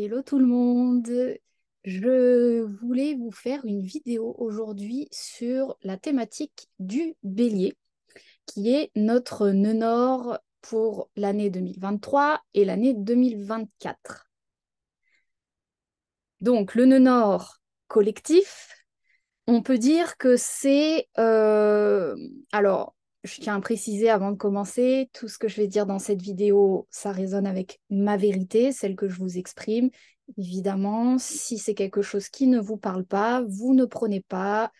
Hello tout le monde. Je voulais vous faire une vidéo aujourd'hui sur la thématique du bélier, qui est notre nœud nord pour l'année 2023 et l'année 2024. Donc le nœud nord collectif, on peut dire que c'est... alors, je tiens à préciser avant de commencer, tout ce que je vais dire dans cette vidéo, ça résonne avec ma vérité, celle que je vous exprime. Évidemment, si c'est quelque chose qui ne vous parle pas, vous ne prenez pas.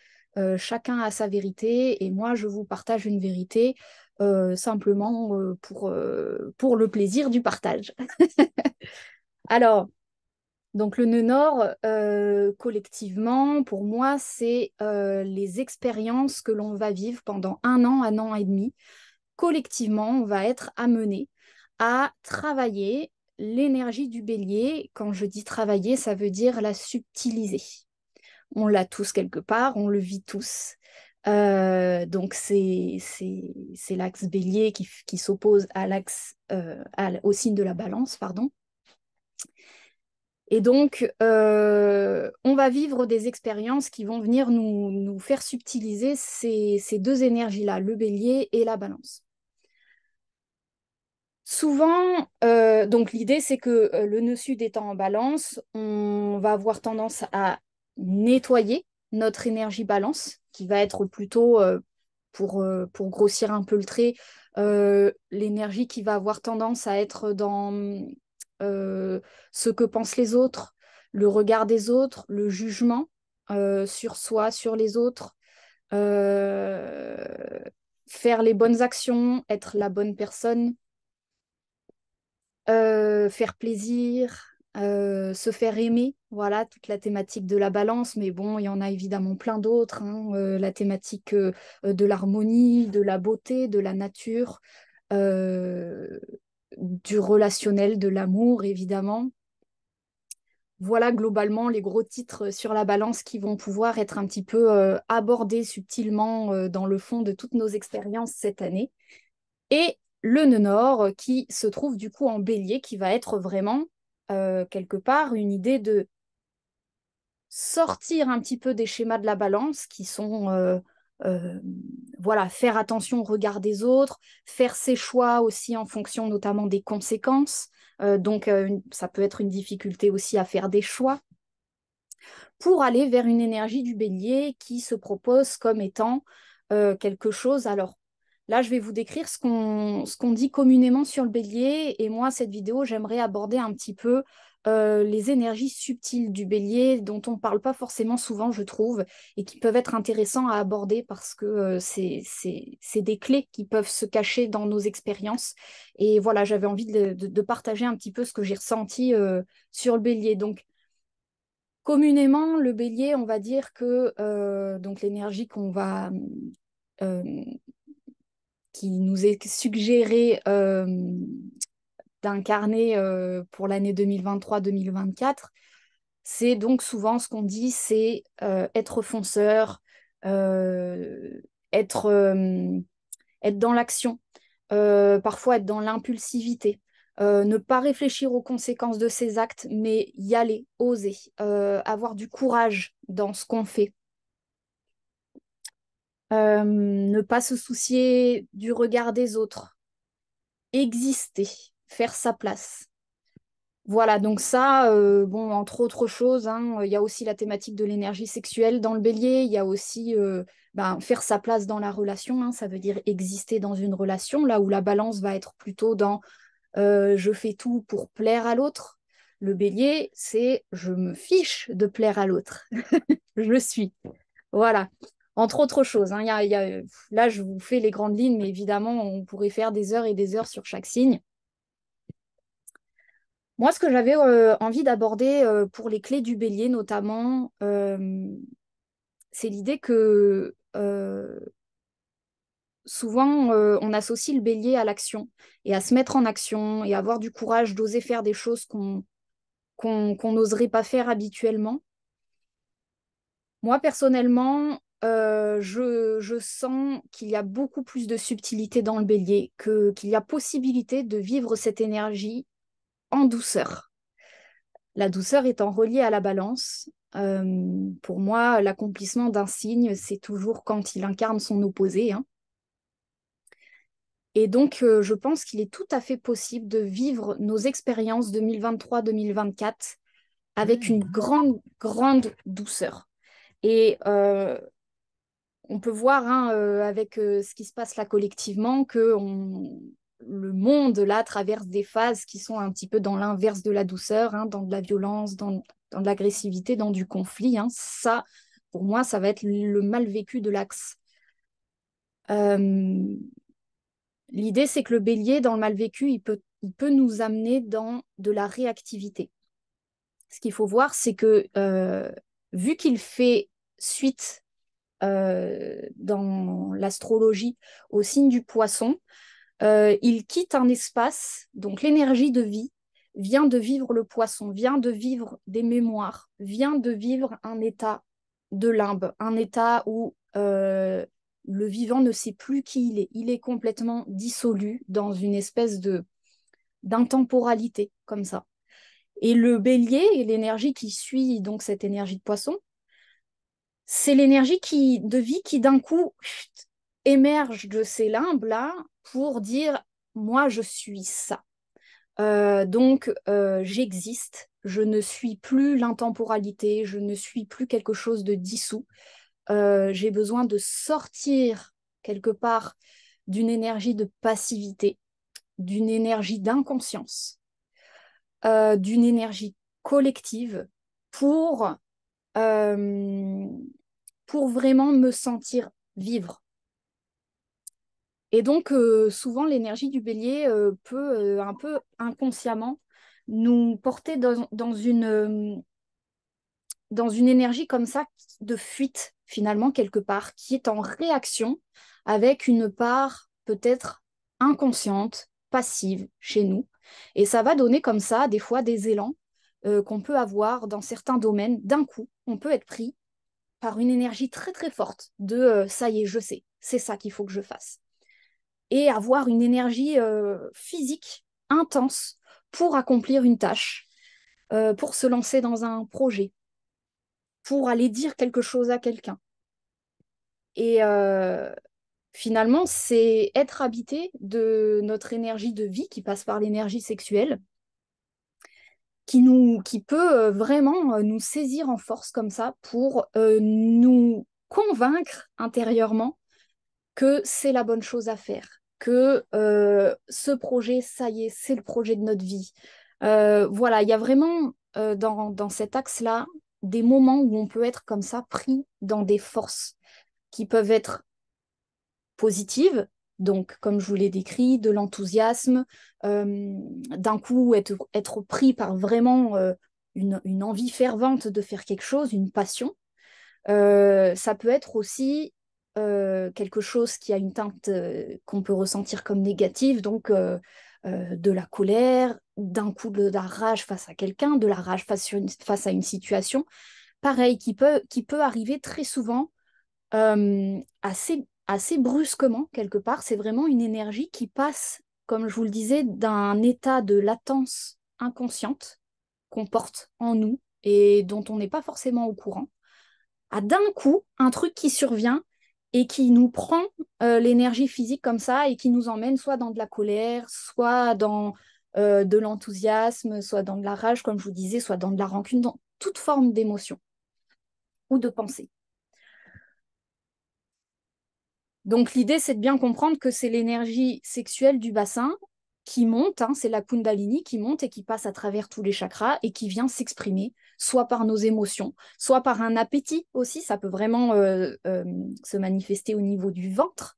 Chacun a sa vérité et moi, je vous partage une vérité simplement pour le plaisir du partage. Alors, donc le nœud nord, collectivement, pour moi, c'est les expériences que l'on va vivre pendant un an et demi. Collectivement, on va être amené à travailler l'énergie du bélier. Quand je dis travailler, ça veut dire la subtiliser. On l'a tous quelque part, on le vit tous. Donc c'est l'axe bélier qui s'oppose à au signe de la balance, pardon. Et donc, on va vivre des expériences qui vont venir nous faire subtiliser ces deux énergies-là, le bélier et la balance. Souvent, donc l'idée, c'est que le nœud sud étant en balance, on va avoir tendance à nettoyer notre énergie balance, qui va être plutôt, pour grossir un peu le trait, l'énergie qui va avoir tendance à être dans euh, ce que pensent les autres, le regard des autres, le jugement sur soi, sur les autres, euh, faire les bonnes actions, être la bonne personne, faire plaisir, se faire aimer, voilà, toute la thématique de la balance, mais bon, il y en a évidemment plein d'autres, hein, la thématique de l'harmonie, de la beauté, de la nature, euh, du relationnel, de l'amour, évidemment. Voilà globalement les gros titres sur la balance qui vont pouvoir être un petit peu abordés subtilement dans le fond de toutes nos expériences cette année. Et le nœud nord qui se trouve du coup en bélier, qui va être vraiment quelque part une idée de sortir un petit peu des schémas de la balance qui sont euh, voilà, faire attention au regard des autres, faire ses choix aussi en fonction notamment des conséquences. Ça peut être une difficulté aussi à faire des choix pour aller vers une énergie du bélier qui se propose comme étant quelque chose. Alors là, je vais vous décrire ce qu'on dit communément sur le bélier. Et moi, cette vidéo, j'aimerais aborder un petit peu les énergies subtiles du bélier dont on ne parle pas forcément souvent, je trouve, et qui peuvent être intéressants à aborder parce que c'est des clés qui peuvent se cacher dans nos expériences. Et voilà, j'avais envie de partager un petit peu ce que j'ai ressenti sur le bélier. Donc, communément, le bélier, on va dire que donc l'énergie euh, qui nous est suggérée d'incarner pour l'année 2023-2024, c'est donc souvent ce qu'on dit, c'est être fonceur, euh, être, euh, être dans l'action, parfois être dans l'impulsivité. Ne pas réfléchir aux conséquences de ses actes, mais y aller, oser, avoir du courage dans ce qu'on fait. Ne pas se soucier du regard des autres, exister, faire sa place. Voilà, donc ça, bon, entre autres choses, hein, il y a aussi la thématique de l'énergie sexuelle dans le bélier, il y a aussi faire sa place dans la relation, hein, ça veut dire exister dans une relation, là où la balance va être plutôt dans je fais tout pour plaire à l'autre. Le bélier, c'est je me fiche de plaire à l'autre. Je suis. Voilà. Entre autres choses, hein, là, je vous fais les grandes lignes, mais évidemment, on pourrait faire des heures et des heures sur chaque signe. Moi, ce que j'avais envie d'aborder pour les clés du bélier, notamment, c'est l'idée que souvent, on associe le bélier à l'action et à se mettre en action et avoir du courage d'oser faire des choses qu'on n'oserait pas faire habituellement. Moi, personnellement, je sens qu'il y a beaucoup plus de subtilité dans le bélier, qu'il y a possibilité de vivre cette énergie en douceur. La douceur étant reliée à la balance, pour moi, l'accomplissement d'un signe, c'est toujours quand il incarne son opposé, hein. Et donc, je pense qu'il est tout à fait possible de vivre nos expériences 2023-2024 avec une grande, grande douceur. Et on peut voir hein, avec ce qui se passe là collectivement que le monde là traverse des phases qui sont un petit peu dans l'inverse de la douceur, hein, dans de la violence, dans de l'agressivité, dans du conflit, hein. Ça, pour moi, ça va être le mal vécu de l'axe. Euh, L'idée, c'est que le bélier, dans le mal vécu, il peut nous amener dans de la réactivité. Ce qu'il faut voir, c'est que vu qu'il fait suite dans l'astrologie au signe du poisson, il quitte un espace, donc l'énergie de vie vient de vivre le poisson, vient de vivre des mémoires, vient de vivre un état de limbe, un état où le vivant ne sait plus qui il est complètement dissolu dans une espèce de d'intemporalité comme ça. Et le bélier, et l'énergie qui suit donc cette énergie de poisson, c'est l'énergie de vie qui d'un coup émerge de ces limbes-là pour dire, moi, je suis ça. Donc, j'existe, je ne suis plus l'intemporalité, je ne suis plus quelque chose de dissous. J'ai besoin de sortir quelque part d'une énergie de passivité, d'une énergie d'inconscience, d'une énergie collective pour euh, pour vraiment me sentir vivre. Et donc, souvent, l'énergie du bélier peut un peu inconsciemment nous porter dans une énergie comme ça de fuite, finalement, quelque part, qui est en réaction avec une part peut-être inconsciente, passive chez nous. Et ça va donner comme ça, des fois, des élans qu'on peut avoir dans certains domaines. D'un coup, on peut être pris par une énergie très très forte de ça y est, je sais, c'est ça qu'il faut que je fasse. Et avoir une énergie physique intense pour accomplir une tâche, pour se lancer dans un projet, pour aller dire quelque chose à quelqu'un. Et finalement, c'est être habité de notre énergie de vie qui passe par l'énergie sexuelle, qui peut vraiment nous saisir en force comme ça pour nous convaincre intérieurement que c'est la bonne chose à faire, que ce projet, ça y est, c'est le projet de notre vie. Voilà, il y a vraiment dans cet axe-là des moments où on peut être comme ça pris dans des forces qui peuvent être positives, donc comme je vous l'ai décrit, de l'enthousiasme, d'un coup être pris par vraiment une envie fervente de faire quelque chose, une passion. Ça peut être aussi quelque chose qui a une teinte qu'on peut ressentir comme négative, donc de la colère, d'un coup de la rage face à quelqu'un, de la rage face à une situation. Pareil, qui peut arriver très souvent assez brusquement, quelque part. C'est vraiment une énergie qui passe, comme je vous le disais, d'un état de latence inconsciente qu'on porte en nous et dont on n'est pas forcément au courant à d'un coup un truc qui survient et qui nous prend l'énergie physique comme ça et qui nous emmène soit dans de la colère, soit dans de l'enthousiasme, soit dans de la rage, comme je vous disais, soit dans de la rancune, dans toute forme d'émotion ou de pensée. Donc l'idée, c'est de bien comprendre que c'est l'énergie sexuelle du bassin qui monte, hein, c'est la Kundalini qui monte et qui passe à travers tous les chakras et qui vient s'exprimer, soit par nos émotions, soit par un appétit aussi, ça peut vraiment se manifester au niveau du ventre,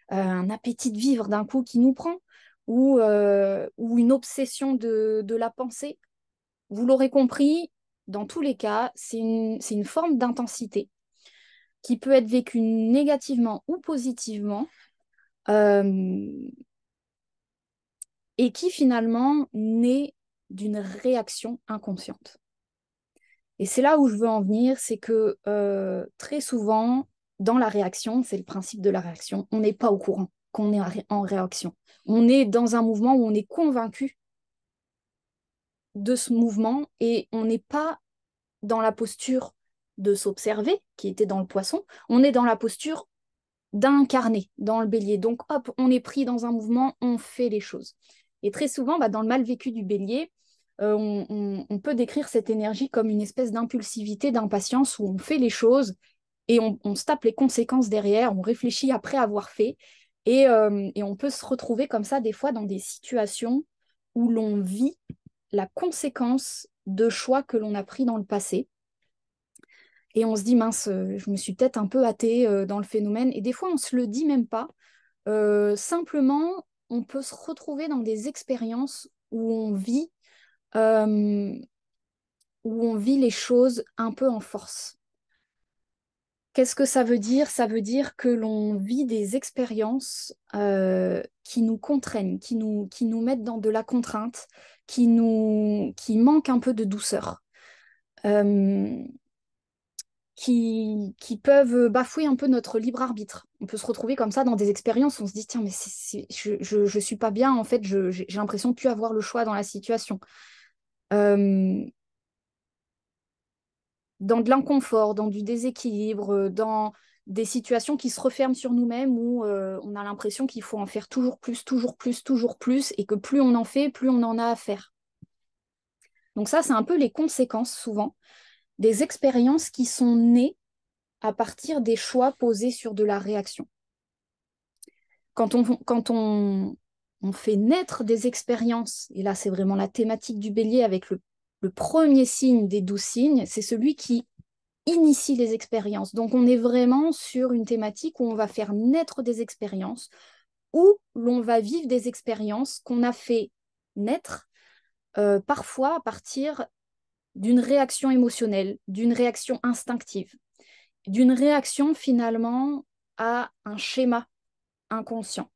un appétit de vivre d'un coup qui nous prend, ou une obsession de la pensée. Vous l'aurez compris, dans tous les cas, c'est une forme d'intensité qui peut être vécue négativement ou positivement euh, et qui finalement naît d'une réaction inconsciente. Et c'est là où je veux en venir, c'est que très souvent, dans la réaction, c'est le principe de la réaction, on n'est pas au courant qu'on est en réaction. On est dans un mouvement où on est convaincu de ce mouvement et on n'est pas dans la posture de s'observer, qui était dans le poisson, on est dans la posture d'incarner dans le bélier. Donc, hop, on est pris dans un mouvement, on fait les choses. Et très souvent, dans le mal vécu du bélier, on peut décrire cette énergie comme une espèce d'impulsivité, d'impatience où on fait les choses et on se tape les conséquences derrière, on réfléchit après avoir fait. Et on peut se retrouver comme ça des fois dans des situations où l'on vit la conséquence de choix que l'on a pris dans le passé. Et on se dit, mince, je me suis peut-être un peu hâtée dans le phénomène. Et des fois, on ne se le dit même pas. Simplement, on peut se retrouver dans des expériences euh, où on vit les choses un peu en force. Qu'est-ce que ça veut dire? Ça veut dire que l'on vit des expériences qui nous contraignent, qui nous mettent dans de la contrainte, qui manquent un peu de douceur. Euh, qui peuvent bafouer un peu notre libre arbitre. On peut se retrouver comme ça dans des expériences où on se dit, tiens, mais je suis pas bien, en fait, j'ai l'impression de plus avoir le choix dans la situation. Euh, dans de l'inconfort, dans du déséquilibre, dans des situations qui se referment sur nous-mêmes où on a l'impression qu'il faut en faire toujours plus, toujours plus, toujours plus, et que plus on en fait, plus on en a à faire. Donc ça, c'est un peu les conséquences, souvent, des expériences qui sont nées à partir des choix posés sur de la réaction. Quand on fait naître des expériences, et là c'est vraiment la thématique du bélier avec le premier signe des 12 signes, c'est celui qui initie les expériences. Donc on est vraiment sur une thématique où on va faire naître des expériences, où l'on va vivre des expériences qu'on a fait naître parfois à partir d'une réaction émotionnelle, d'une réaction instinctive, d'une réaction finalement à un schéma inconscient.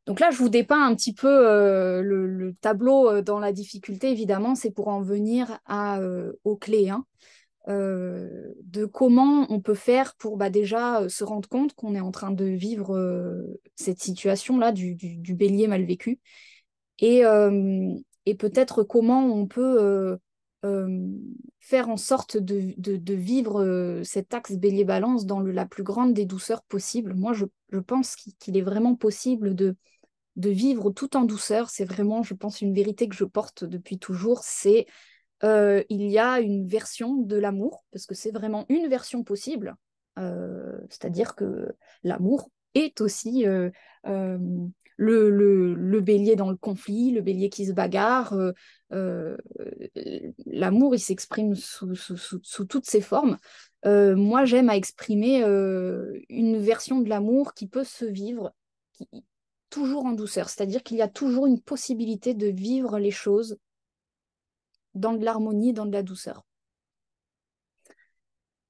Donc là, je vous dépeins un petit peu le tableau dans la difficulté, évidemment, c'est pour en venir aux clés, hein, de comment on peut faire pour déjà se rendre compte qu'on est en train de vivre cette situation-là du bélier mal vécu et, euh, et peut-être comment on peut euh, faire en sorte de vivre cet axe bélier-balance dans la plus grande des douceurs possibles. Moi, je pense qu'il est vraiment possible de vivre tout en douceur. C'est vraiment, je pense, une vérité que je porte depuis toujours. C'est il y a une version de l'amour, parce que c'est vraiment une version possible. C'est-à-dire que l'amour est aussi euh, le bélier dans le conflit, le bélier qui se bagarre. Euh, L'amour, il s'exprime sous toutes ses formes. Moi, j'aime à exprimer une version de l'amour qui peut se vivre toujours en douceur. C'est-à-dire qu'il y a toujours une possibilité de vivre les choses dans de l'harmonie, dans de la douceur.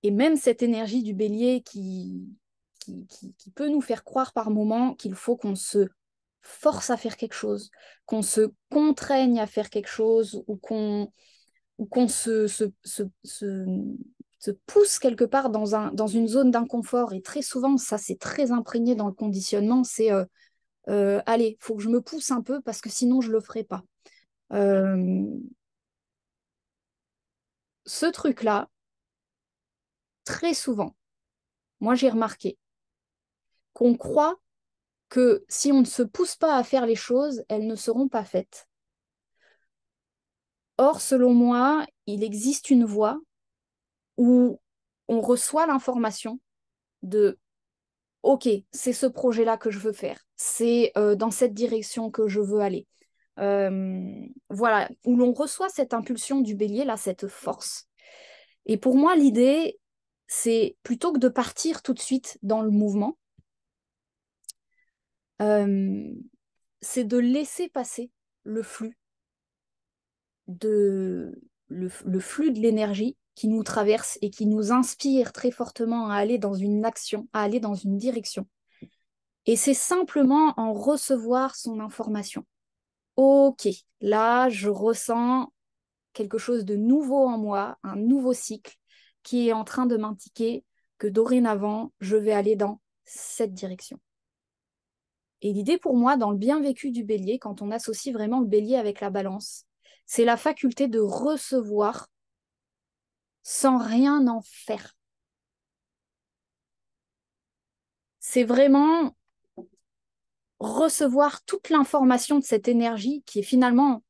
Et même cette énergie du bélier qui peut nous faire croire par moments qu'il faut qu'on se force à faire quelque chose, qu'on se contraigne à faire quelque chose ou qu'on se pousse quelque part dans une zone d'inconfort. Et très souvent, ça c'est très imprégné dans le conditionnement, c'est allez, il faut que je me pousse un peu parce que sinon je ne le ferai pas. Euh, Ce truc-là, très souvent, moi j'ai remarqué qu'on croit que si on ne se pousse pas à faire les choses, elles ne seront pas faites. Or, selon moi, il existe une voie où on reçoit l'information de OK, c'est ce projet-là que je veux faire, c'est dans cette direction que je veux aller. Voilà, où l'on reçoit cette impulsion du bélier, là, cette force. Et pour moi, l'idée, c'est plutôt que de partir tout de suite dans le mouvement, euh, c'est de laisser passer le flux le flux de l'énergie qui nous traverse et qui nous inspire très fortement à aller dans une action, à aller dans une direction. Et c'est simplement en recevoir son information. Ok, là, je ressens quelque chose de nouveau en moi, un nouveau cycle qui est en train de m'indiquer que dorénavant, je vais aller dans cette direction. Et l'idée pour moi, dans le bien vécu du bélier, quand on associe vraiment le bélier avec la balance, c'est la faculté de recevoir sans rien en faire. C'est vraiment recevoir toute l'information de cette énergie qui est finalement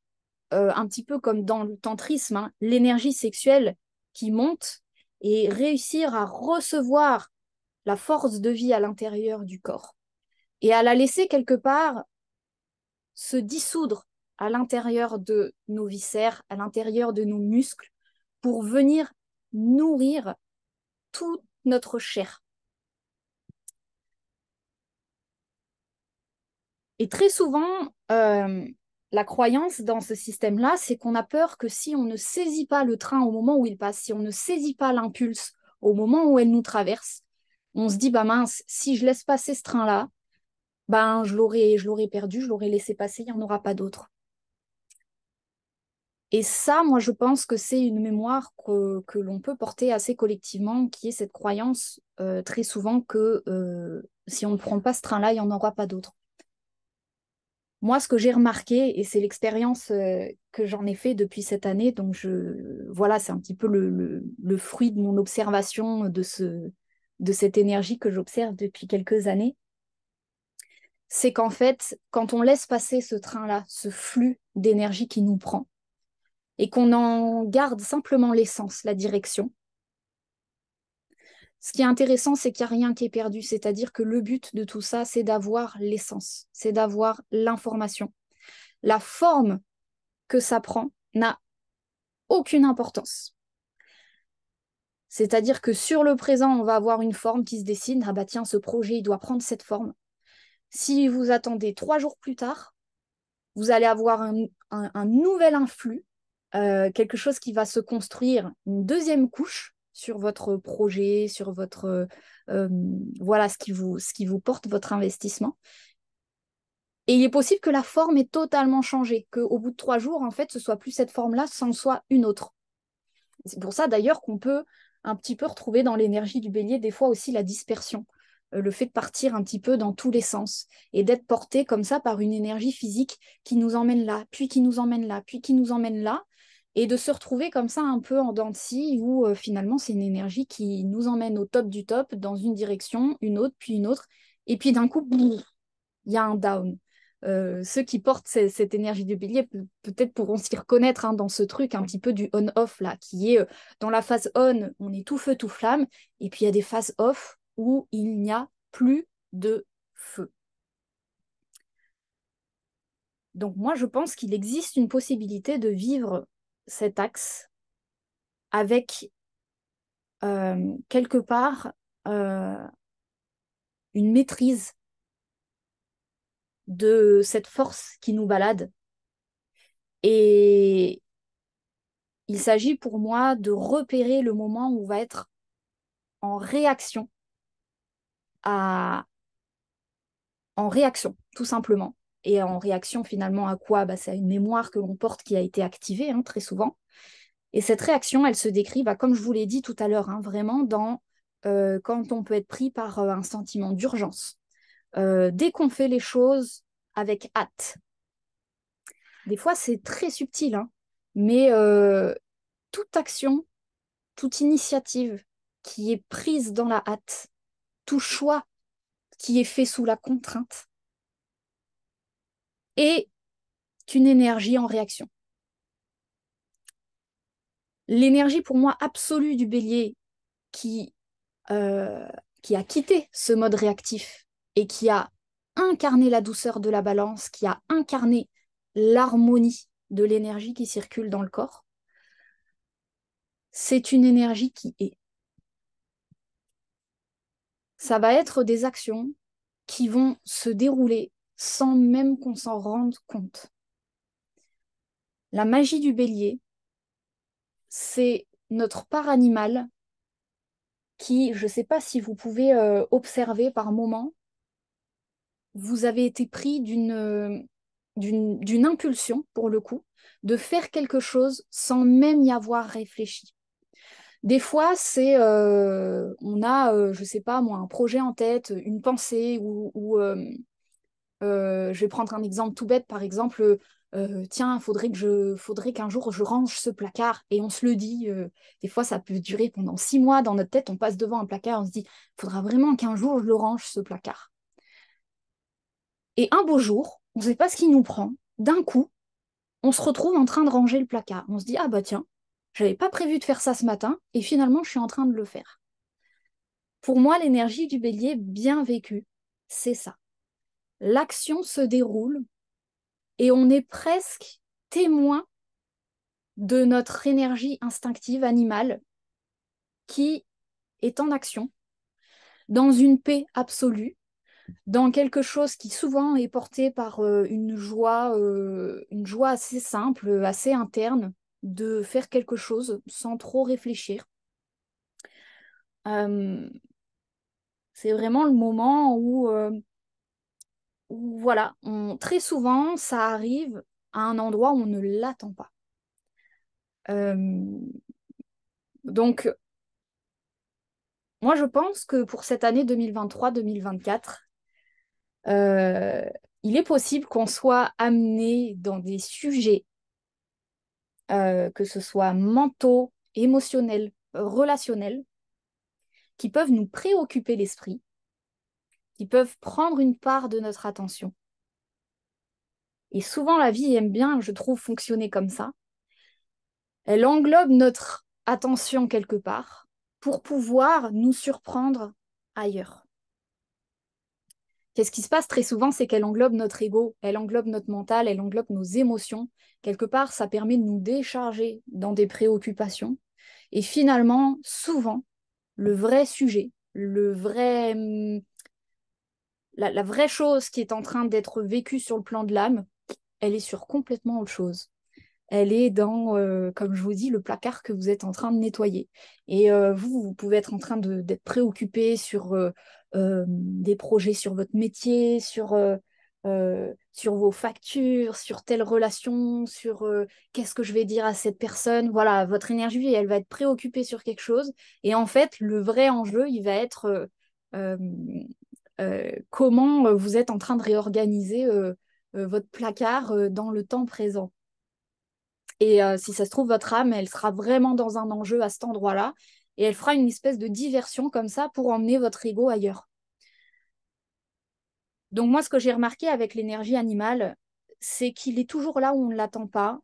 un petit peu comme dans le tantrisme, hein, l'énergie sexuelle qui monte et réussir à recevoir la force de vie à l'intérieur du corps et à la laisser quelque part se dissoudre à l'intérieur de nos viscères, à l'intérieur de nos muscles, pour venir nourrir toute notre chair. Et très souvent, la croyance dans ce système-là, c'est qu'on a peur que si on ne saisit pas le train au moment où il passe, si on ne saisit pas l'impulse au moment où elle nous traverse, on se dit, bah mince, si je laisse passer ce train-là, ben je l'aurais perdu, je l'aurais laissé passer, il n'y en aura pas d'autre. Et ça, moi, je pense que c'est une mémoire que l'on peut porter assez collectivement, qui est cette croyance très souvent que si on ne prend pas ce train-là, il n'y en aura pas d'autre. Moi, ce que j'ai remarqué, et c'est l'expérience que j'en ai fait depuis cette année, donc voilà, c'est un petit peu le fruit de mon observation de cette énergie que j'observe depuis quelques années, c'est qu'en fait, quand on laisse passer ce train-là, ce flux d'énergie qui nous prend, et qu'on en garde simplement l'essence, la direction, ce qui est intéressant, c'est qu'il n'y a rien qui est perdu, c'est-à-dire que le but de tout ça, c'est d'avoir l'essence, c'est d'avoir l'information. La forme que ça prend n'a aucune importance. C'est-à-dire que sur le présent, on va avoir une forme qui se dessine. Ah bah tiens, ce projet, il doit prendre cette forme. Si vous attendez 3 jours plus tard, vous allez avoir un nouvel influx, quelque chose qui va se construire, une deuxième couche sur votre projet, sur votre voilà ce qui vous porte votre investissement. Et il est possible que la forme ait totalement changé, qu'au bout de 3 jours, en fait, ce soit plus cette forme-là, ce soit une autre. C'est pour ça d'ailleurs qu'on peut un petit peu retrouver dans l'énergie du bélier des fois aussi la dispersion, le fait de partir un petit peu dans tous les sens et d'être porté comme ça par une énergie physique qui nous emmène là, puis qui nous emmène là, puis qui nous emmène là, et de se retrouver comme ça un peu en dents de scie où finalement c'est une énergie qui nous emmène au top du top dans une direction, une autre, puis une autre, et puis d'un coup, il y a un down. Ceux qui portent cette énergie du bélier peut-être pourront s'y reconnaître hein, dans ce truc un petit peu du on-off là, qui est dans la phase on est tout feu, tout flamme, et puis il y a des phases off où il n'y a plus de feu. Donc moi, je pense qu'il existe une possibilité de vivre cet axe avec quelque part euh, une maîtrise de cette force qui nous balade. Et il s'agit pour moi de repérer le moment où on va être en réaction à en réaction, tout simplement. Et en réaction finalement à quoi? Bah, c'est à une mémoire que l'on porte qui a été activée hein, très souvent. Et cette réaction, elle se décrit, bah, comme je vous l'ai dit tout à l'heure, hein, vraiment dans quand on peut être pris par un sentiment d'urgence. Dès qu'on fait les choses avec hâte. Des fois, c'est très subtil, hein, mais toute action, toute initiative qui est prise dans la hâte, tout choix qui est fait sous la contrainte est une énergie en réaction. L'énergie pour moi absolue du bélier qui, euh, qui a quitté ce mode réactif et qui a incarné la douceur de la balance, qui a incarné l'harmonie de l'énergie qui circule dans le corps, c'est une énergie qui est. Ça va être des actions qui vont se dérouler sans même qu'on s'en rende compte. La magie du bélier, c'est notre part animale qui, je ne sais pas si vous pouvez observer par moment, vous avez été pris d'une impulsion, pour le coup, de faire quelque chose sans même y avoir réfléchi. Des fois, on a, je ne sais pas moi, un projet en tête, une pensée, ou je vais prendre un exemple tout bête, par exemple, tiens, faudrait qu'un jour je range ce placard. Et on se le dit, des fois ça peut durer pendant 6 mois dans notre tête, on passe devant un placard, on se dit, il faudra vraiment qu'un jour je le range ce placard. Et un beau jour, on ne sait pas ce qui nous prend, d'un coup, on se retrouve en train de ranger le placard. On se dit, ah bah tiens, j'avais pas prévu de faire ça ce matin, et finalement je suis en train de le faire. Pour moi, l'énergie du bélier bien vécue, c'est ça. L'action se déroule et on est presque témoin de notre énergie instinctive animale qui est en action, dans une paix absolue, dans quelque chose qui souvent est porté par une joie assez simple, assez interne, de faire quelque chose sans trop réfléchir. Euh, c'est vraiment le moment où voilà, très souvent, ça arrive à un endroit où on ne l'attend pas. Euh, donc, moi, je pense que pour cette année 2023-2024, euh, il est possible qu'on soit amené dans des sujets, que ce soit mentaux, émotionnels, relationnels, qui peuvent nous préoccuper l'esprit, qui peuvent prendre une part de notre attention. Et souvent, la vie aime bien, je trouve, fonctionner comme ça. Elle englobe notre attention quelque part pour pouvoir nous surprendre ailleurs. Qu'est-ce qui se passe très souvent, c'est qu'elle englobe notre ego, elle englobe notre mental, elle englobe nos émotions. Quelque part, ça permet de nous décharger dans des préoccupations. Et finalement, souvent, le vrai sujet, la vraie chose qui est en train d'être vécue sur le plan de l'âme, elle est sur complètement autre chose. Elle est dans, comme je vous dis, le placard que vous êtes en train de nettoyer. Et vous pouvez être en train d'être préoccupé sur des projets sur votre métier, sur vos factures, sur telle relation, sur qu'est-ce que je vais dire à cette personne. Voilà, votre énergie, elle va être préoccupée sur quelque chose. Et en fait, le vrai enjeu, il va être euh, comment vous êtes en train de réorganiser votre placard dans le temps présent. Et si ça se trouve, votre âme, elle sera vraiment dans un enjeu à cet endroit-là. Et elle fera une espèce de diversion comme ça pour emmener votre ego ailleurs. Donc moi, ce que j'ai remarqué avec l'énergie animale, c'est qu'il est toujours là où on ne l'attend pas.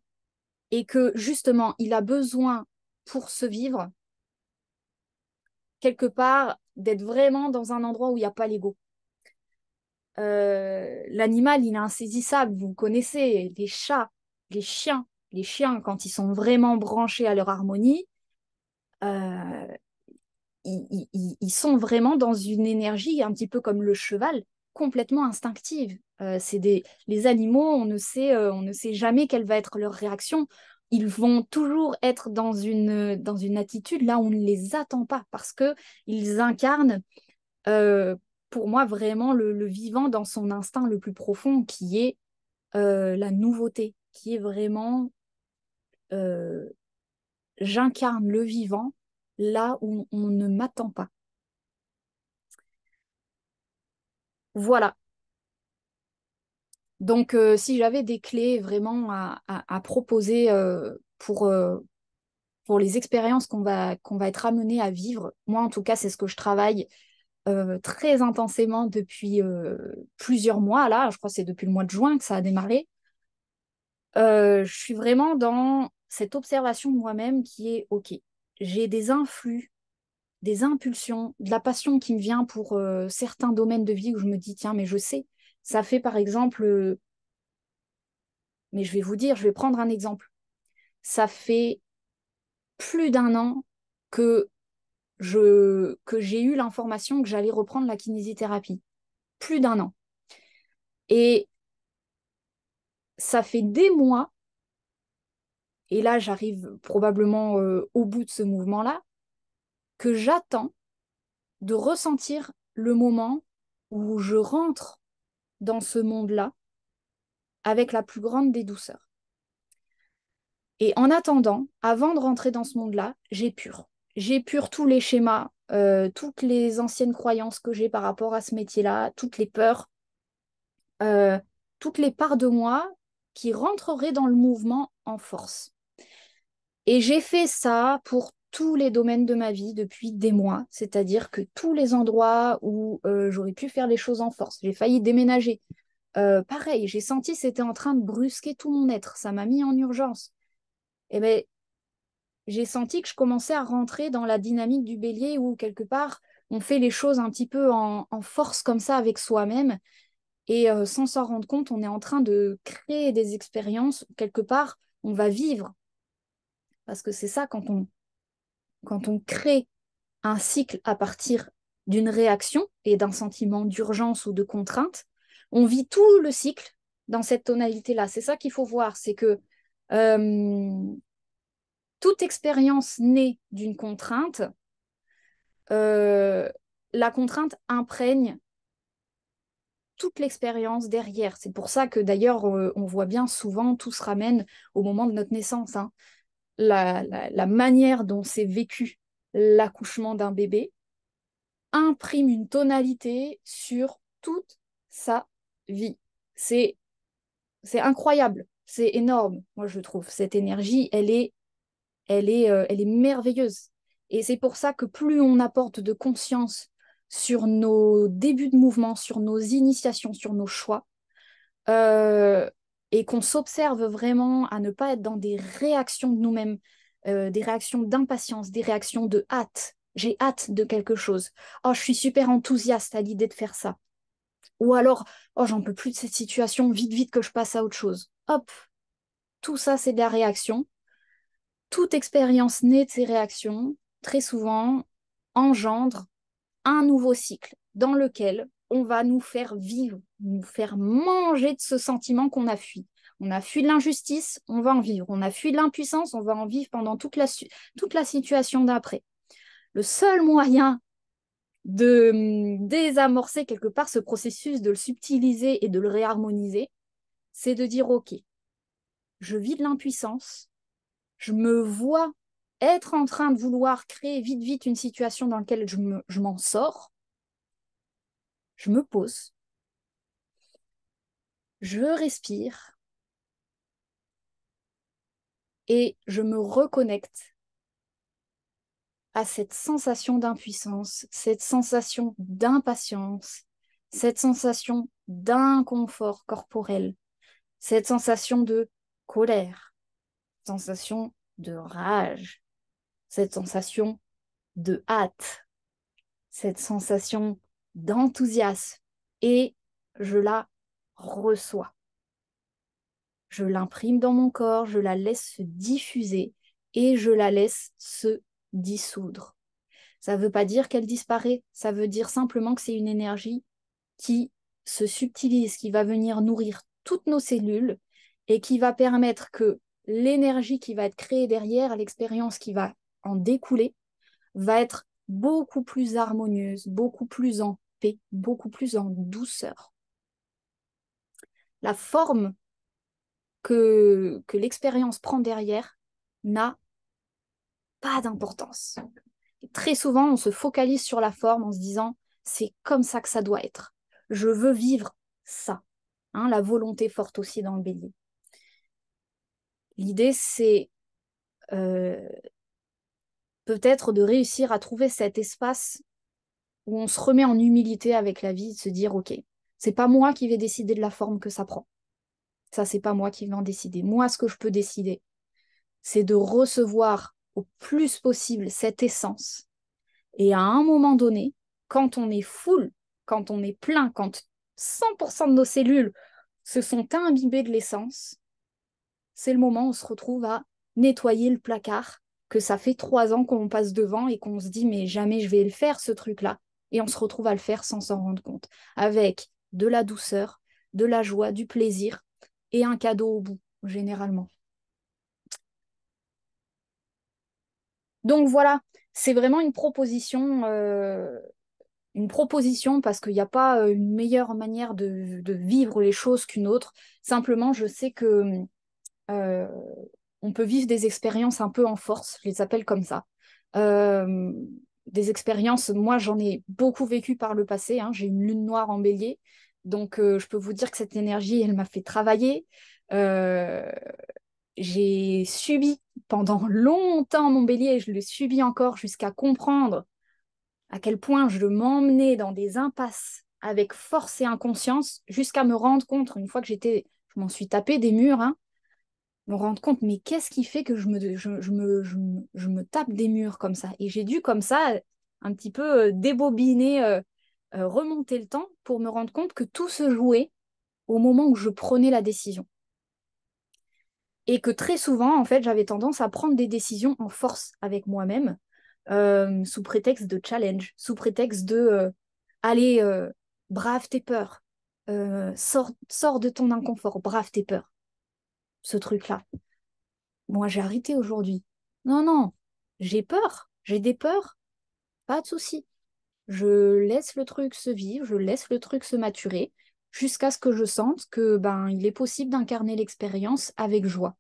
Et que justement, il a besoin pour se vivre, quelque part, d'être vraiment dans un endroit où il n'y a pas l'ego. L'animal, il est insaisissable, vous connaissez, les chats, les chiens. Les chiens, quand ils sont vraiment branchés à leur harmonie, euh, ils sont vraiment dans une énergie un petit peu comme le cheval, complètement instinctive. Les animaux, on ne sait jamais quelle va être leur réaction. Ils vont toujours être dans une attitude là où on ne les attend pas parce que ils incarnent, euh, pour moi, vraiment le vivant dans son instinct le plus profond, qui est la nouveauté, qui est vraiment euh, j'incarne le vivant là où on ne m'attend pas. Voilà. Donc, si j'avais des clés vraiment à proposer pour les expériences qu'on va être amené à vivre, moi en tout cas, c'est ce que je travaille très intensément depuis plusieurs mois. Là, je crois que c'est depuis le mois de juin que ça a démarré. Je suis vraiment dans cette observation de moi-même qui est OK. J'ai des influx, des impulsions, de la passion qui me vient pour certains domaines de vie où je me dis, tiens, mais je sais. Ça fait par exemple, mais je vais vous dire, je vais prendre un exemple. Ça fait plus d'un an que que j'ai eu l'information que j'allais reprendre la kinésithérapie. Plus d'un an. Et ça fait des mois, et là j'arrive probablement au bout de ce mouvement-là, que j'attends de ressentir le moment où je rentre dans ce monde-là avec la plus grande des douceurs. Et en attendant, avant de rentrer dans ce monde-là, j'épure. J'épure tous les schémas, toutes les anciennes croyances que j'ai par rapport à ce métier-là, toutes les peurs, euh, toutes les parts de moi. qui rentreraient dans le mouvement en force. Et j'ai fait ça pour tous les domaines de ma vie depuis des mois, c'est-à-dire que tous les endroits où j'aurais pu faire les choses en force, j'ai failli déménager. Pareil, j'ai senti que c'était en train de brusquer tout mon être, ça m'a mis en urgence. Et ben, j'ai senti que je commençais à rentrer dans la dynamique du bélier où quelque part on fait les choses un petit peu en force comme ça avec soi-même et sans s'en rendre compte, on est en train de créer des expériences, quelque part, on va vivre. Parce que c'est ça, quand on crée un cycle à partir d'une réaction et d'un sentiment d'urgence ou de contrainte, on vit tout le cycle dans cette tonalité-là. C'est ça qu'il faut voir, c'est que euh, toute expérience née d'une contrainte, euh, la contrainte imprègne toute l'expérience derrière. C'est pour ça que d'ailleurs, on voit bien souvent, tout se ramène au moment de notre naissance, hein. La manière dont c'est vécu l'accouchement d'un bébé imprime une tonalité sur toute sa vie. C'est, c'est incroyable, c'est énorme, moi je trouve. Cette énergie, elle est merveilleuse. Et c'est pour ça que plus on apporte de conscience sur nos débuts de mouvement, sur nos initiations, sur nos choix, euh, et qu'on s'observe vraiment à ne pas être dans des réactions de nous-mêmes, des réactions d'impatience, des réactions de hâte. J'ai hâte de quelque chose. Oh, je suis super enthousiaste à l'idée de faire ça. Ou alors, oh, j'en peux plus de cette situation, vite, vite que je passe à autre chose. Hop, tout ça, c'est de la réaction. Toute expérience née de ces réactions, très souvent, engendre un nouveau cycle dans lequel on va nous faire vivre, nous faire manger de ce sentiment qu'on a fui. On a fui de l'injustice, on va en vivre. On a fui de l'impuissance, on va en vivre pendant toute la situation d'après. Le seul moyen de désamorcer quelque part ce processus, de le subtiliser et de le réharmoniser, c'est de dire, OK, je vis de l'impuissance, je me vois être en train de vouloir créer vite, vite une situation dans laquelle je m'en sors, je me pose, je respire et je me reconnecte à cette sensation d'impuissance, cette sensation d'impatience, cette sensation d'inconfort corporel, cette sensation de colère, sensation de rage, cette sensation de hâte, cette sensation d'enthousiasme et je la reçois. Je l'imprime dans mon corps, je la laisse se diffuser et je la laisse se dissoudre. Ça ne veut pas dire qu'elle disparaît, ça veut dire simplement que c'est une énergie qui se subtilise, qui va venir nourrir toutes nos cellules et qui va permettre que l'énergie qui va être créée derrière, l'expérience qui va en découler, va être beaucoup plus harmonieuse, beaucoup plus en paix, beaucoup plus en douceur. La forme que l'expérience prend derrière n'a pas d'importance. Très souvent, on se focalise sur la forme en se disant, c'est comme ça que ça doit être. Je veux vivre ça. Hein, la volonté forte aussi dans le bélier. L'idée, c'est euh, peut-être de réussir à trouver cet espace où on se remet en humilité avec la vie, de se dire, OK, c'est pas moi qui vais décider de la forme que ça prend. Ça, c'est pas moi qui vais en décider. Moi, ce que je peux décider, c'est de recevoir au plus possible cette essence. Et à un moment donné, quand on est full, quand on est plein, quand 100% de nos cellules se sont imbibées de l'essence, c'est le moment où on se retrouve à nettoyer le placard, que ça fait 3 ans qu'on passe devant et qu'on se dit mais jamais je vais le faire ce truc-là. Et on se retrouve à le faire sans s'en rendre compte, avec de la douceur, de la joie, du plaisir et un cadeau au bout, généralement. Donc voilà, c'est vraiment une proposition parce qu'il n'y a pas une meilleure manière de vivre les choses qu'une autre. Simplement, je sais que euh, on peut vivre des expériences un peu en force, je les appelle comme ça. Euh, des expériences, moi j'en ai beaucoup vécu par le passé, hein. J'ai une lune noire en bélier, donc je peux vous dire que cette énergie, elle m'a fait travailler. Euh, j'ai subi pendant longtemps mon bélier, et je le subis encore jusqu'à comprendre à quel point je m'emmenais dans des impasses avec force et inconscience, jusqu'à me rendre compte, une fois que je m'en suis tapé des murs, hein, me rendre compte, mais qu'est-ce qui fait que je me tape des murs comme ça? Et j'ai dû comme ça un petit peu débobiner, remonter le temps pour me rendre compte que tout se jouait au moment où je prenais la décision. Et que très souvent, en fait, j'avais tendance à prendre des décisions en force avec moi-même, sous prétexte de challenge, sous prétexte de allez, brave tes peurs, sors de ton inconfort, brave tes peurs, ce truc-là. Moi, j'ai arrêté aujourd'hui. Non, non, j'ai peur, j'ai des peurs, pas de souci. Je laisse le truc se vivre, je laisse le truc se maturer, jusqu'à ce que je sente que ben il est possible d'incarner l'expérience avec joie.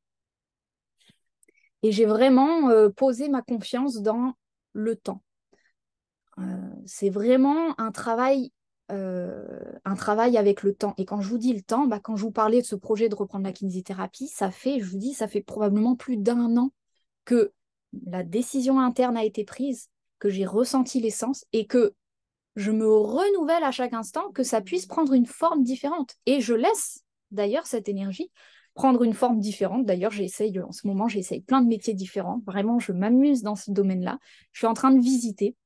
Et j'ai vraiment posé ma confiance dans le temps. C'est vraiment un travail avec le temps. Et quand je vous dis le temps, bah, quand je vous parlais de ce projet de reprendre la kinésithérapie, je vous dis, ça fait probablement plus d'un an que la décision interne a été prise, que j'ai ressenti l'essence et que je me renouvelle à chaque instant, que ça puisse prendre une forme différente. Et je laisse d'ailleurs cette énergie prendre une forme différente. D'ailleurs, en ce moment, j'essaye plein de métiers différents. Vraiment, je m'amuse dans ce domaine-là. Je suis en train de visiter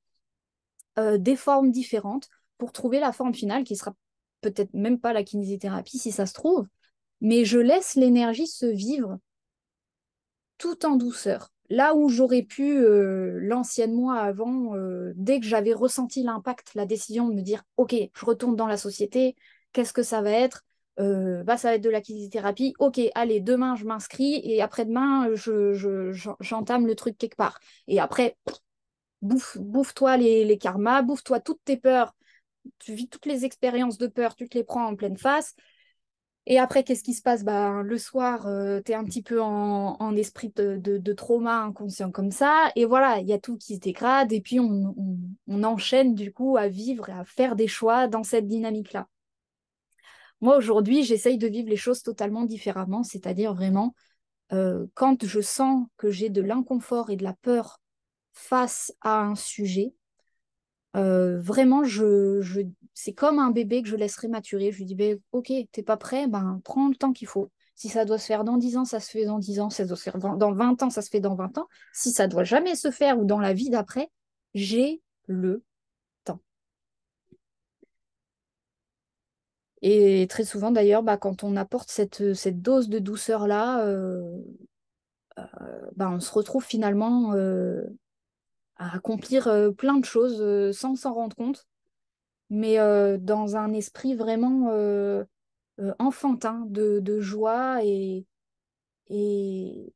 des formes différentes pour trouver la forme finale qui sera peut-être même pas la kinésithérapie si ça se trouve, mais je laisse l'énergie se vivre tout en douceur. Là où j'aurais pu, l'ancienne moi avant, dès que j'avais ressenti l'impact, la décision de me dire, OK, je retourne dans la société, qu'est-ce que ça va être? Bah, ça va être de la kinésithérapie. OK, allez, demain, je m'inscris et après-demain, j'entame le truc quelque part. Et après, bouffe-toi les karmas, bouffe-toi toutes tes peurs. Tu vis toutes les expériences de peur, tu te les prends en pleine face. Et après, qu'est-ce qui se passe? Bah, le soir, tu es un petit peu en esprit de trauma inconscient comme ça. Et voilà, il y a tout qui se dégrade. Et puis, on enchaîne du coup à vivre et à faire des choix dans cette dynamique-là. Moi, aujourd'hui, j'essaye de vivre les choses totalement différemment. C'est-à-dire vraiment, quand je sens que j'ai de l'inconfort et de la peur face à un sujet, vraiment, c'est comme un bébé que je laisserai maturer. Je lui dis, ben, ok, t'es pas prêt, ben, prends le temps qu'il faut. Si ça doit se faire dans 10 ans, ça se fait dans 10 ans. Si ça doit se faire dans 20 ans, ça se fait dans 20 ans. Si ça doit jamais se faire ou dans la vie d'après, j'ai le temps. Et très souvent, d'ailleurs, bah, quand on apporte cette dose de douceur-là, bah, on se retrouve finalement à accomplir plein de choses sans s'en rendre compte, mais dans un esprit vraiment enfantin de joie et, et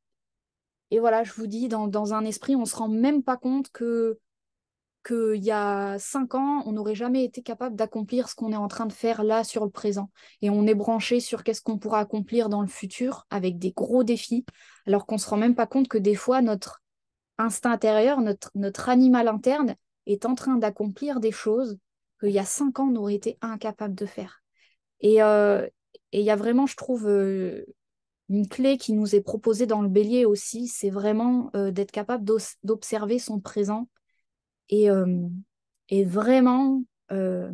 voilà, je vous dis, dans un esprit, on ne se rend même pas compte qu'il y a 5 ans, on n'aurait jamais été capable d'accomplir ce qu'on est en train de faire là sur le présent. Et on est branché sur qu'est-ce qu'on pourra accomplir dans le futur avec des gros défis, alors qu'on ne se rend même pas compte que des fois, notre instinct intérieur, notre animal interne est en train d'accomplir des choses qu'il y a 5 ans, on aurait été incapable de faire. Et il y a vraiment, je trouve, une clé qui nous est proposée dans le bélier aussi, c'est vraiment d'être capable d'observer son présent et, euh, et vraiment euh,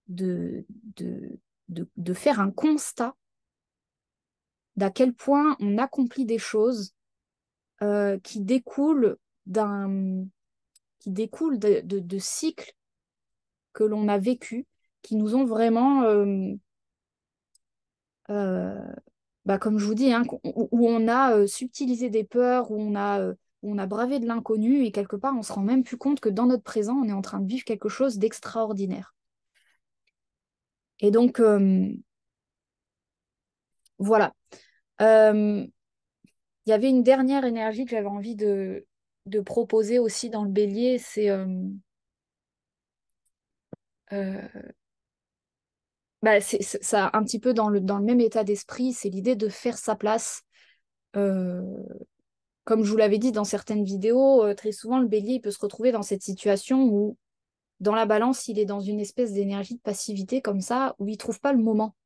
de, de faire un constat d'à quel point on accomplit des choses qui découlent d'un, qui découlent de cycles que l'on a vécus, qui nous ont vraiment euh, bah, comme je vous dis, hein, où on a subtilisé des peurs, où on a bravé de l'inconnu, et quelque part, on se rend même plus compte que dans notre présent, on est en train de vivre quelque chose d'extraordinaire. Et donc, voilà. Euh, Il y avait une dernière énergie que j'avais envie de proposer aussi dans le bélier, c'est euh, bah, ça un petit peu dans le même état d'esprit, c'est l'idée de faire sa place. Euh, Comme je vous l'avais dit dans certaines vidéos, très souvent le bélier il peut se retrouver dans cette situation où, dans la balance, il est dans une espèce d'énergie de passivité comme ça, où il trouve pas le moment.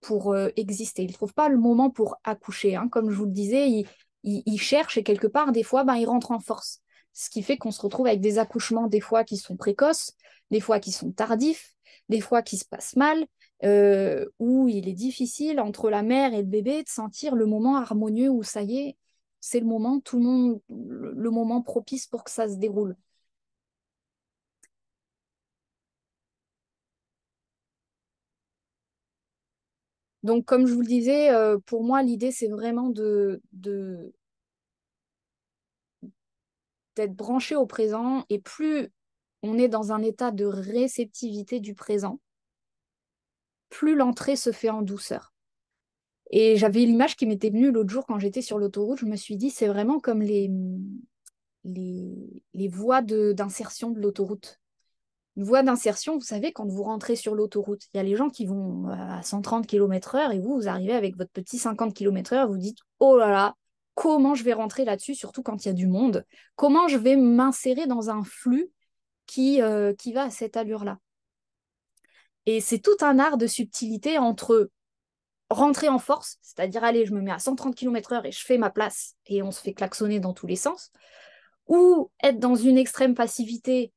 pour exister. Il ne trouve pas le moment pour accoucher, hein. Comme je vous le disais, il cherche et quelque part, des fois, ben, il rentre en force. Ce qui fait qu'on se retrouve avec des accouchements, des fois qui sont précoces, des fois qui sont tardifs, des fois qui se passent mal, où il est difficile entre la mère et le bébé de sentir le moment harmonieux où ça y est, c'est le moment, tout le monde, le moment propice pour que ça se déroule. Donc, comme je vous le disais, pour moi, l'idée, c'est vraiment d'être branché au présent. Et plus on est dans un état de réceptivité du présent, plus l'entrée se fait en douceur. Et j'avais l'image qui m'était venue l'autre jour quand j'étais sur l'autoroute. Je me suis dit, c'est vraiment comme les voies d'insertion de l'autoroute. Une voie d'insertion, vous savez, quand vous rentrez sur l'autoroute, il y a les gens qui vont à 130 km/h et vous, vous arrivez avec votre petit 50 km/h, vous dites, oh là là, comment je vais rentrer là-dessus, surtout quand il y a du monde, comment je vais m'insérer dans un flux qui va à cette allure-là. Et c'est tout un art de subtilité entre rentrer en force, c'est-à-dire, allez, je me mets à 130 km/h et je fais ma place et on se fait klaxonner dans tous les sens, ou être dans une extrême passivité,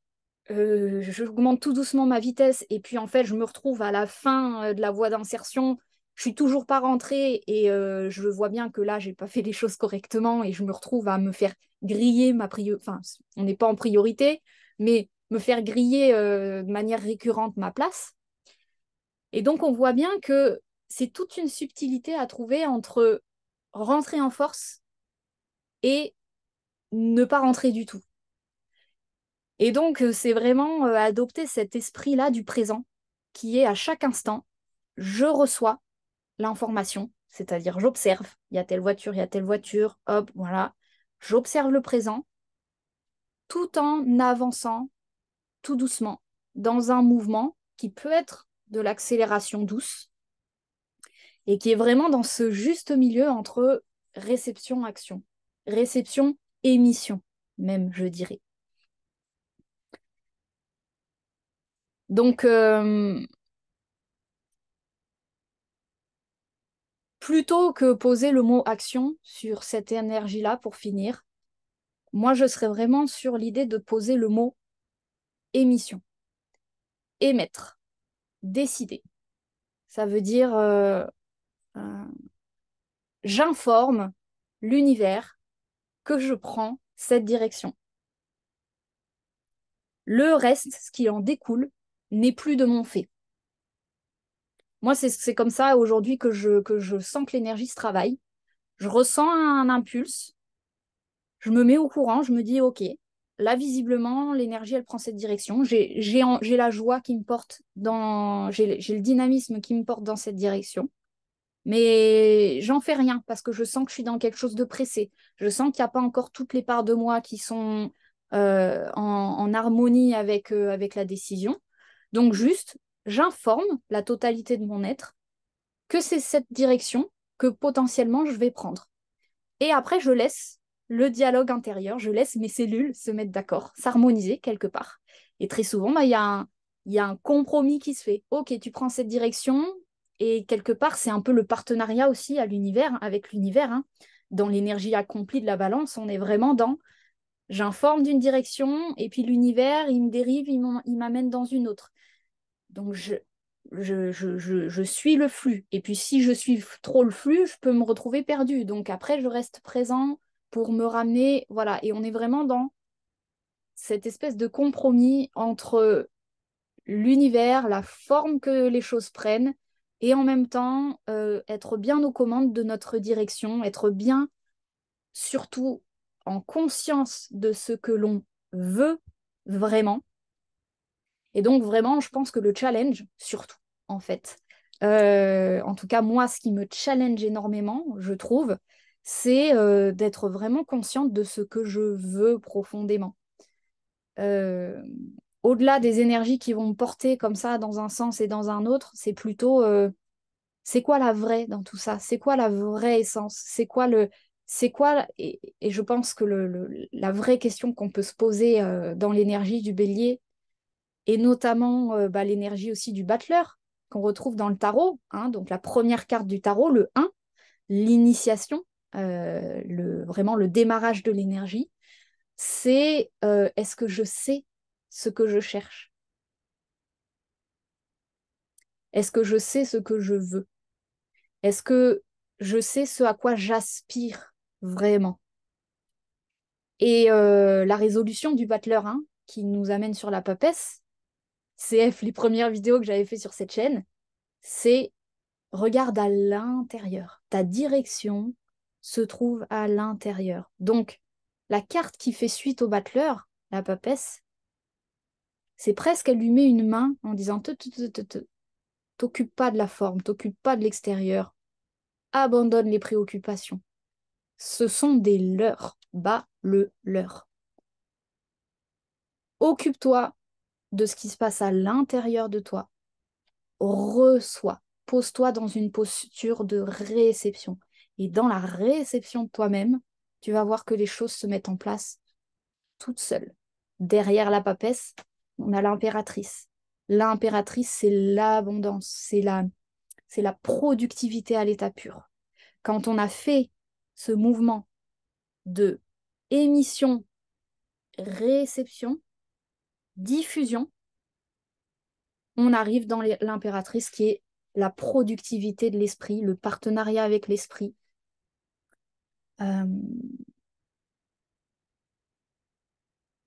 j'augmente tout doucement ma vitesse et puis en fait je me retrouve à la fin de la voie d'insertion, je suis toujours pas rentrée et je vois bien que là j'ai pas fait les choses correctement et je me retrouve à me faire griller ma priorité, enfin on n'est pas en priorité, mais me faire griller de manière récurrente ma place. Et donc on voit bien que c'est toute une subtilité à trouver entre rentrer en force et ne pas rentrer du tout. Et donc, c'est vraiment adopter cet esprit-là du présent, qui est à chaque instant, je reçois l'information, c'est-à-dire j'observe, il y a telle voiture, hop, voilà. J'observe le présent tout en avançant tout doucement dans un mouvement qui peut être de l'accélération douce et qui est vraiment dans ce juste milieu entre réception-action, réception-émission, même, je dirais. Donc, plutôt que poser le mot action sur cette énergie-là pour finir, moi, je serais vraiment sur l'idée de poser le mot émission, émettre, décider. Ça veut dire euh, j'informe l'univers que je prends cette direction. Le reste, ce qui en découle, n'est plus de mon fait. Moi, c'est comme ça aujourd'hui que je sens que l'énergie se travaille. Je ressens un impulse, je me mets au courant, je me dis, OK, là, visiblement, l'énergie, elle prend cette direction. J'ai la joie qui me porte j'ai le dynamisme qui me porte dans cette direction. Mais j'en fais rien parce que je sens que je suis dans quelque chose de pressé. Je sens qu'il n'y a pas encore toutes les parts de moi qui sont en harmonie avec la décision. Donc, juste, j'informe la totalité de mon être que c'est cette direction que potentiellement je vais prendre. Et après, je laisse le dialogue intérieur, je laisse mes cellules se mettre d'accord, s'harmoniser quelque part. Et très souvent, bah, il y a un compromis qui se fait. Ok, tu prends cette direction, et quelque part, c'est un peu le partenariat aussi à l'univers, avec l'univers, hein. Dans l'énergie accomplie de la balance, on est vraiment dans j'informe d'une direction, et puis l'univers, il me dérive, il m'amène dans une autre. Donc, je suis le flux. Et puis, si je suis trop le flux, je peux me retrouver perdu. Donc, après, je reste présent pour me ramener. Voilà. Et on est vraiment dans cette espèce de compromis entre l'univers, la forme que les choses prennent, et en même temps, être bien aux commandes de notre direction, être bien, surtout, en conscience de ce que l'on veut vraiment. Et donc, vraiment, je pense que le challenge, surtout, en fait, en tout cas, moi, ce qui me challenge énormément, je trouve, c'est d'être vraiment consciente de ce que je veux profondément. Euh, Au-delà des énergies qui vont me porter comme ça dans un sens et dans un autre, c'est plutôt c'est quoi la vraie dans tout ça? C'est quoi la vraie essence? C'est quoi, et je pense que la vraie question qu'on peut se poser dans l'énergie du bélier, et notamment bah, l'énergie aussi du battleur. qu'on retrouve dans le tarot, hein, donc la première carte du tarot, le 1, l'initiation, vraiment le démarrage de l'énergie, c'est est-ce que je sais ce que je cherche? Est-ce que je sais ce que je veux? Est-ce que je sais ce à quoi j'aspire vraiment? Et la résolution du battleur 1, qui nous amène sur la papesse, CF, les premières vidéos que j'avais fait sur cette chaîne, c'est regarde à l'intérieur. Ta direction se trouve à l'intérieur. Donc, la carte qui fait suite au battleur, la papesse, c'est presque, elle lui met une main en disant t'occupe pas de la forme, t'occupe pas de l'extérieur, abandonne les préoccupations. Ce sont des leurs, bas le leur. Occupe-toi de ce qui se passe à l'intérieur de toi. Reçois. Pose-toi dans une posture de réception. Et dans la réception de toi-même, tu vas voir que les choses se mettent en place toutes seules. Derrière la papesse, on a l'impératrice. L'impératrice, c'est l'abondance, c'est la productivité à l'état pur. Quand on a fait ce mouvement de émission, réception, diffusion, on arrive dans l'impératrice qui est la productivité de l'esprit, le partenariat avec l'esprit.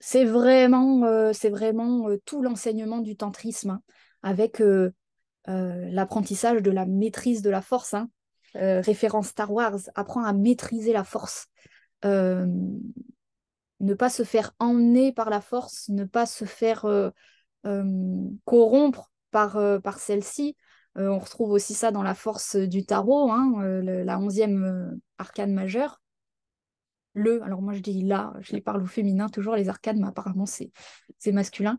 C'est vraiment tout l'enseignement du tantrisme, hein, avec l'apprentissage de la maîtrise de la force. Hein. Référence Star Wars, apprends à maîtriser la force. Euh, Ne pas se faire emmener par la force, ne pas se faire corrompre par celle-ci. On retrouve aussi ça dans la force du tarot, hein, la 11e arcane majeure. Alors moi je dis là, je les parle au féminin, toujours les arcanes, mais apparemment c'est masculin.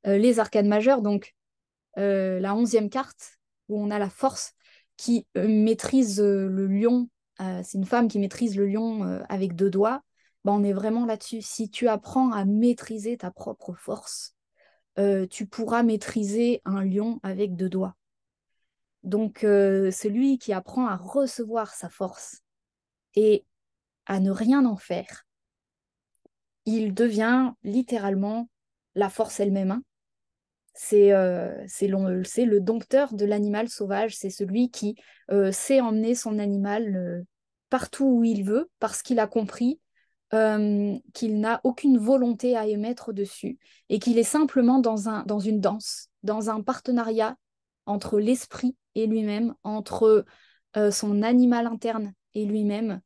Les arcanes majeures, donc la 11e carte, où on a la force qui maîtrise le lion. C'est une femme qui maîtrise le lion avec 2 doigts. Ben, on est vraiment là-dessus. Si tu apprends à maîtriser ta propre force, tu pourras maîtriser un lion avec 2 doigts. Donc, celui qui apprend à recevoir sa force et à ne rien en faire, il devient littéralement la force elle-même. Hein. C'est le dompteur de l'animal sauvage, c'est celui qui sait emmener son animal partout où il veut parce qu'il a compris qu'il n'a aucune volonté à émettre dessus et qu'il est simplement dans une danse, dans un partenariat entre l'esprit et lui-même, entre son animal interne et lui-même,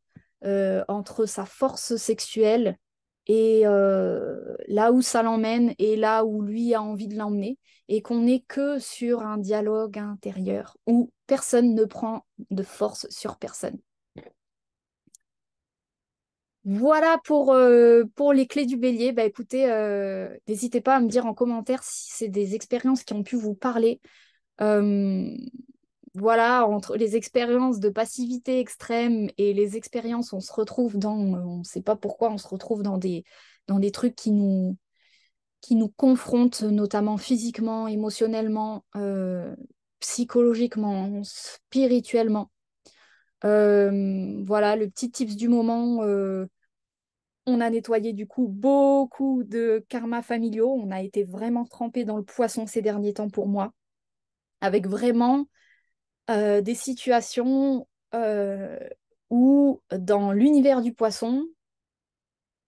entre sa force sexuelle et là où ça l'emmène et là où lui a envie de l'emmener, et qu'on n'est que sur un dialogue intérieur où personne ne prend de force sur personne. Voilà pour les clés du bélier. Bah, écoutez, n'hésitez pas à me dire en commentaire si c'est des expériences qui ont pu vous parler. Euh, voilà, entre les expériences de passivité extrême et les expériences, on se retrouve on ne sait pas pourquoi, on se retrouve dans des trucs qui nous confrontent, notamment physiquement, émotionnellement, psychologiquement, spirituellement. Voilà, le petit tips du moment. On a nettoyé du coup beaucoup de karmas familiaux. On a été vraiment trempé dans le poisson ces derniers temps pour moi, avec vraiment des situations où dans l'univers du poisson,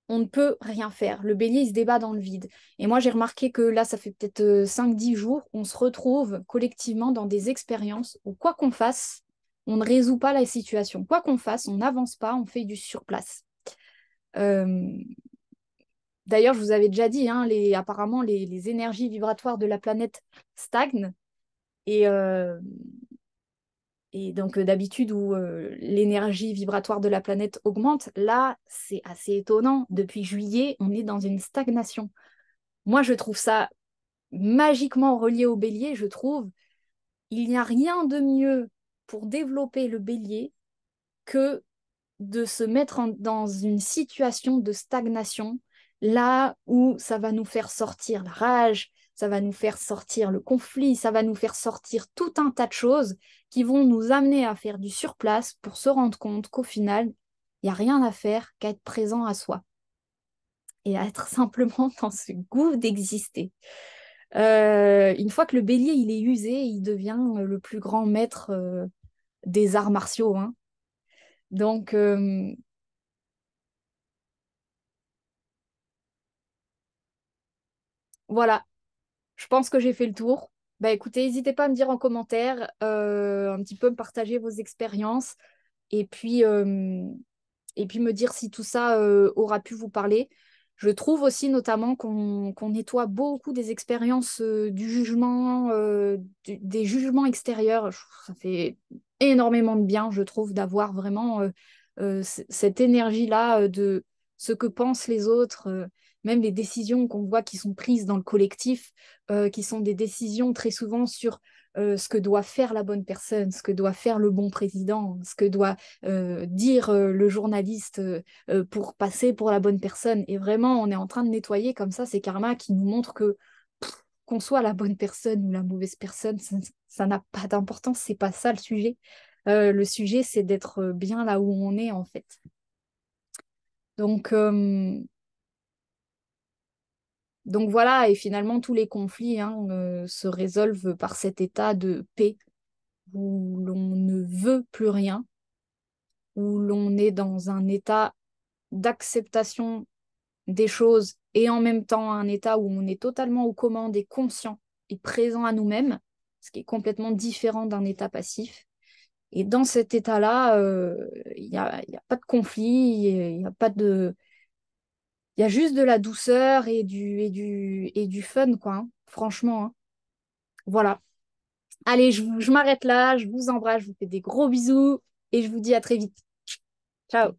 on ne peut rien faire. Le bélier, il se débat dans le vide. Et moi, j'ai remarqué que là, ça fait peut-être 5-10 jours, on se retrouve collectivement dans des expériences où quoi qu'on fasse, on ne résout pas la situation. Quoi qu'on fasse, on n'avance pas, on fait du surplace. Euh, D'ailleurs, je vous avais déjà dit, hein, apparemment, les énergies vibratoires de la planète stagnent. Et, donc, d'habitude, où l'énergie vibratoire de la planète augmente, là, c'est assez étonnant. Depuis juillet, on est dans une stagnation. Moi, je trouve ça magiquement relié au bélier. Je trouve il n'y a rien de mieux pour développer le bélier que de se mettre dans une situation de stagnation, là où ça va nous faire sortir la rage, ça va nous faire sortir le conflit, ça va nous faire sortir tout un tas de choses qui vont nous amener à faire du surplace pour se rendre compte qu'au final, il n'y a rien à faire qu'à être présent à soi et à être simplement dans ce goût d'exister. Une fois que le bélier il est usé, il devient le plus grand maître des arts martiaux, hein. Donc voilà, je pense que j'ai fait le tour. Bah écoutez, n'hésitez pas à me dire en commentaire, un petit peu me partager vos expériences et puis, me dire si tout ça aura pu vous parler. Je trouve aussi notamment qu'on nettoie beaucoup des expériences du jugement, des jugements extérieurs. Ça fait énormément de bien, je trouve, d'avoir vraiment cette énergie-là de ce que pensent les autres, même les décisions qu'on voit qui sont prises dans le collectif, qui sont des décisions très souvent sur ce que doit faire la bonne personne, ce que doit faire le bon président, ce que doit dire le journaliste pour passer pour la bonne personne. Et vraiment, on est en train de nettoyer comme ça ces karmas qui nous montrent que qu'on soit la bonne personne ou la mauvaise personne, ça n'a pas d'importance, c'est pas ça le sujet. Le sujet, c'est d'être bien là où on est en fait. Donc, donc voilà, et finalement, tous les conflits hein, se résolvent par cet état de paix où l'on ne veut plus rien, où l'on est dans un état d'acceptation des choses et en même temps un état où on est totalement aux commandes et conscient et présent à nous-mêmes, ce qui est complètement différent d'un état passif. Et dans cet état-là, il y a pas de conflit, il y a pas de, il y a juste de la douceur et du fun, quoi, hein, franchement, hein. Voilà. Allez, je m'arrête là, je vous embrasse, je vous fais des gros bisous et je vous dis à très vite. Ciao.